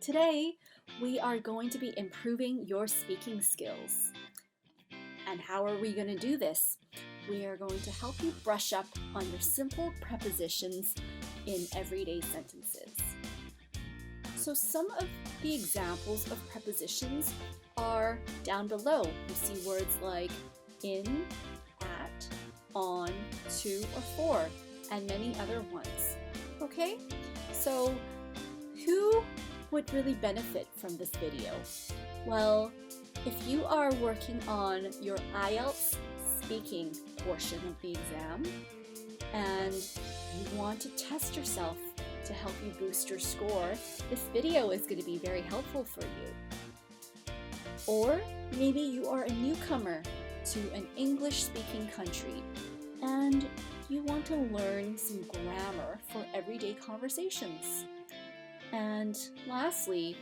Today, we are going to be improving your speaking skills. And how are we going to do this? We are going to help you brush up on your simple prepositions in everyday sentences. So some of the examples of prepositions are down below. You see words like in, at, on, to, or for, and many other ones. Okay? So who would really benefit from this video? Well, if you are working on your IELTS speaking portion of the exam and you want to test yourself to help you boost your score, this video is going to be very helpful for you. Or maybe you are a newcomer to an English-speaking country and you want to learn some grammar for everyday conversations. And lastly,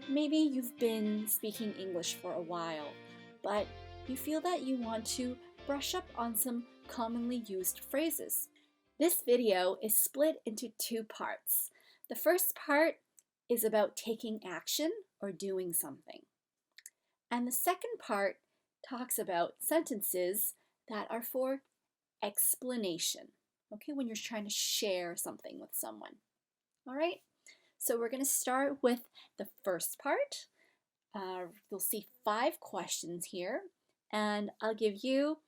maybe you've been speaking English for a while, but you feel that you want to brush up on some commonly used phrases. This video is split into two parts. The first part is about taking action or doing something. And the second part talks about sentences that are for explanation, okay, when you're trying to share something with someone. All right? So we're going to start with the first part. You'll see 5 questions here, and I'll give you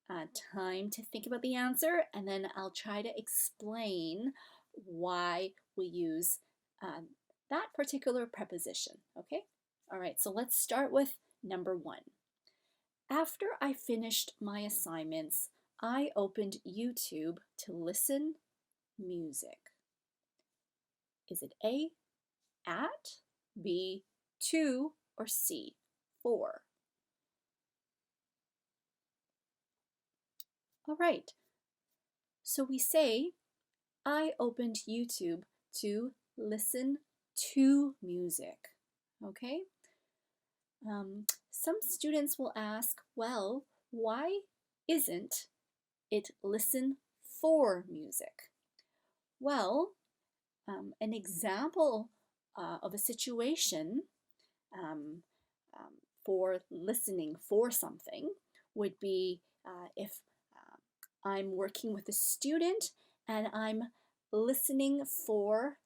time to think about the answer, and then I'll try to explain why we use that particular preposition, okay? All right, so let's start with number 1. After I finished my assignments, I opened YouTube to listen music. Is it A, at, B, to, or C, for? All right, so we say, I opened YouTube to listen to music, okay? Some students will ask, well, why isn't it listen for music? Well, an example of a situation for listening for something would be if I'm working with a student and I'm listening for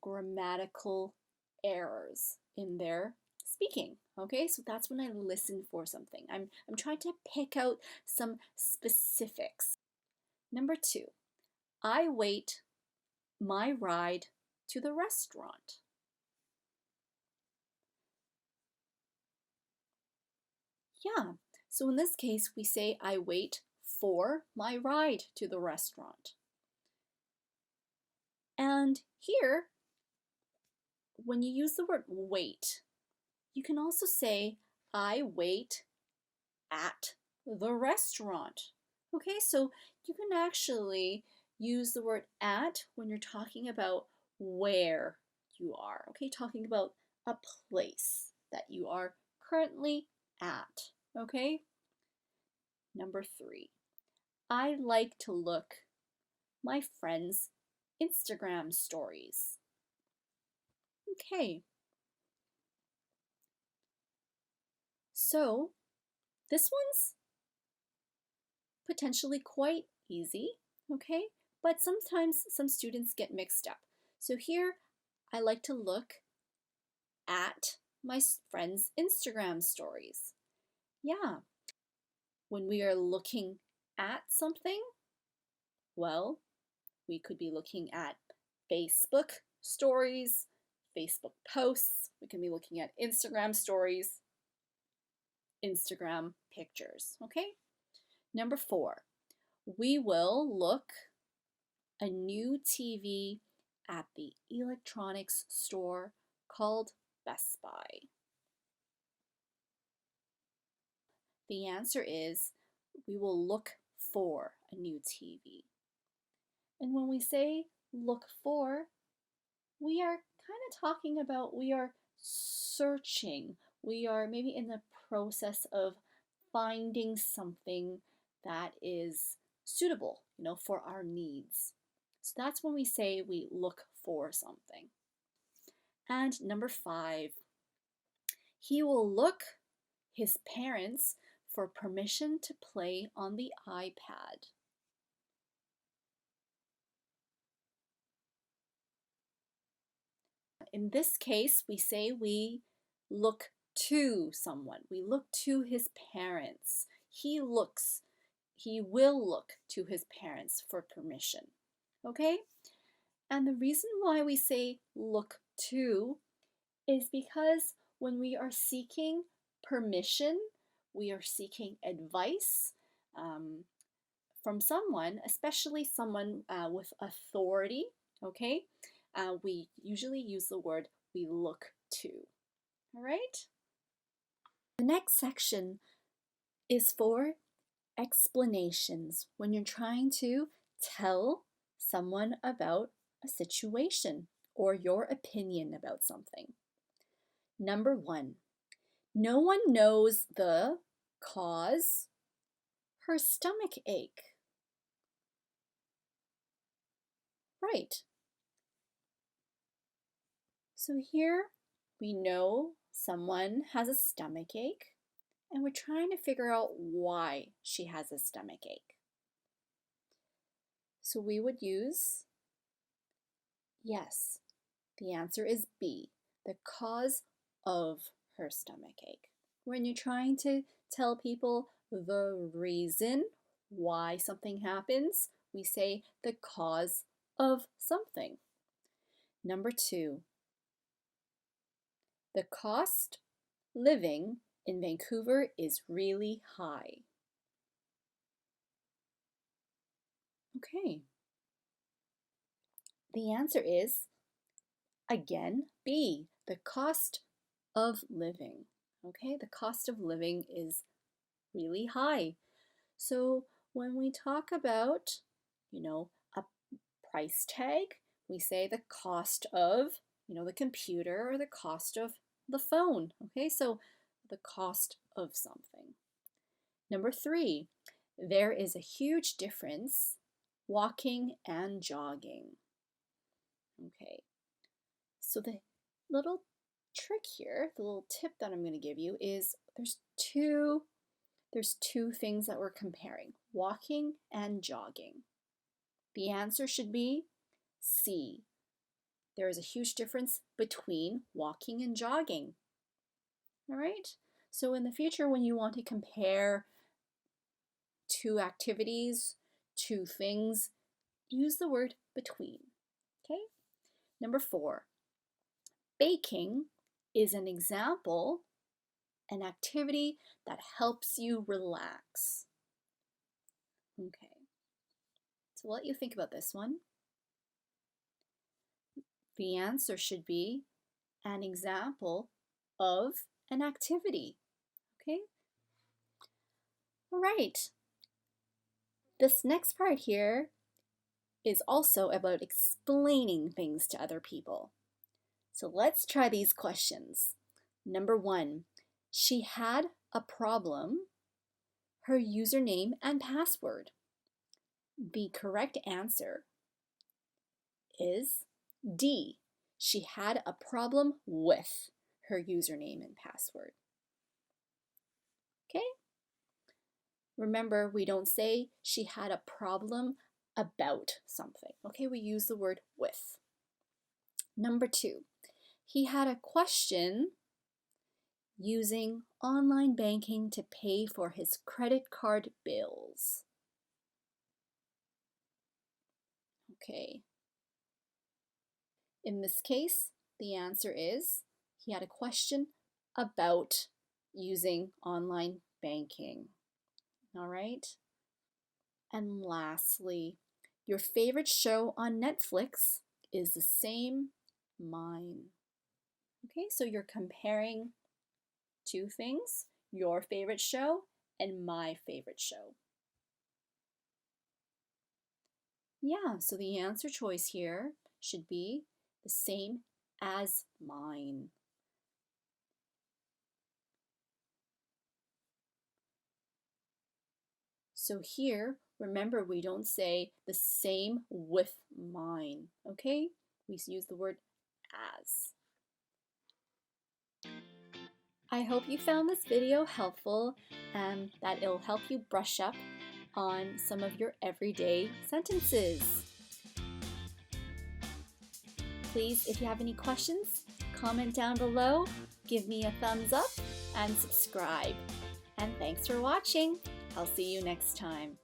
grammatical errors in their speaking. Okay, so that's when I listen for something. I'm trying to pick out some specifics. Number 2, I wait my ride to the restaurant. Yeah, so in this case we say I wait for my ride to the restaurant. And here, when you use the word wait, you can also say I wait at the restaurant. Okay, so you can actually use the word at when you're talking about where you are, okay, talking about a place that you are currently at, okay? Number 3, I like to look my friends' Instagram stories. Okay, so this one's potentially quite easy, okay? But sometimes some students get mixed up. So here, I like to look at my friends' Instagram stories. Yeah, when we are looking at something, well, we could be looking at Facebook stories, Facebook posts. We can be looking at Instagram stories, Instagram pictures, okay? Number 4, we will look a new TV at the electronics store called Best Buy. The answer is we will look for a new TV. And when we say look for, we are kind of talking about we are searching. We are maybe in the process of finding something that is suitable, for our needs. So that's when we say we look for something. And number 5, he will look his parents for permission to play on the iPad. In this case, we say we look to someone. We look to his parents. He will look to his parents for permission. Okay? And the reason why we say look to is because when we are seeking permission, we are seeking advice from someone, especially someone with authority, okay? We usually use the word we look to, all right? The next section is for explanations when you're trying to tell someone about a situation or your opinion about something. Number 1, no one knows the cause her stomach ache. Right. So here we know someone has a stomach ache and we're trying to figure out why she has a stomach ache. So we would use, yes, the answer is B, the cause of her stomach ache. When you're trying to tell people the reason why something happens, we say the cause of something. Number 2, the cost living in Vancouver is really high. Okay. The answer is, again, B, the cost of living. Okay, the cost of living is really high. So when we talk about, a price tag, we say the cost of, the computer or the cost of the phone. Okay, so the cost of something. Number 3, there is a huge difference walking and jogging. Okay, so the little trick here, the little tip that I'm going to give you is there's two things that we're comparing, walking and jogging. The answer should be C. There is a huge difference between walking and jogging. All right? So in the future, when you want to compare two activities, two things, use the word between. Okay? Number 4, baking is an example, an activity that helps you relax. Okay. So I'll let you think about this one. The answer should be an example of an activity. Okay? All right. This next part here is also about explaining things to other people. So let's try these questions. Number 1, she had a problem, her username and password. The correct answer is D. She had a problem with her username and password. Okay? Remember, we don't say she had a problem about something. Okay, we use the word with. Number 2, he had a question using online banking to pay for his credit card bills. Okay. In this case, the answer is he had a question about using online banking. All right. And lastly, your favorite show on Netflix is the same mine. Okay, so you're comparing two things, your favorite show and my favorite show. Yeah, so the answer choice here should be the same as mine. So here, remember, we don't say the same with mine, okay? We use the word as. I hope you found this video helpful and that it'll help you brush up on some of your everyday sentences. Please, if you have any questions, comment down below, give me a thumbs up, and subscribe. And thanks for watching. I'll see you next time.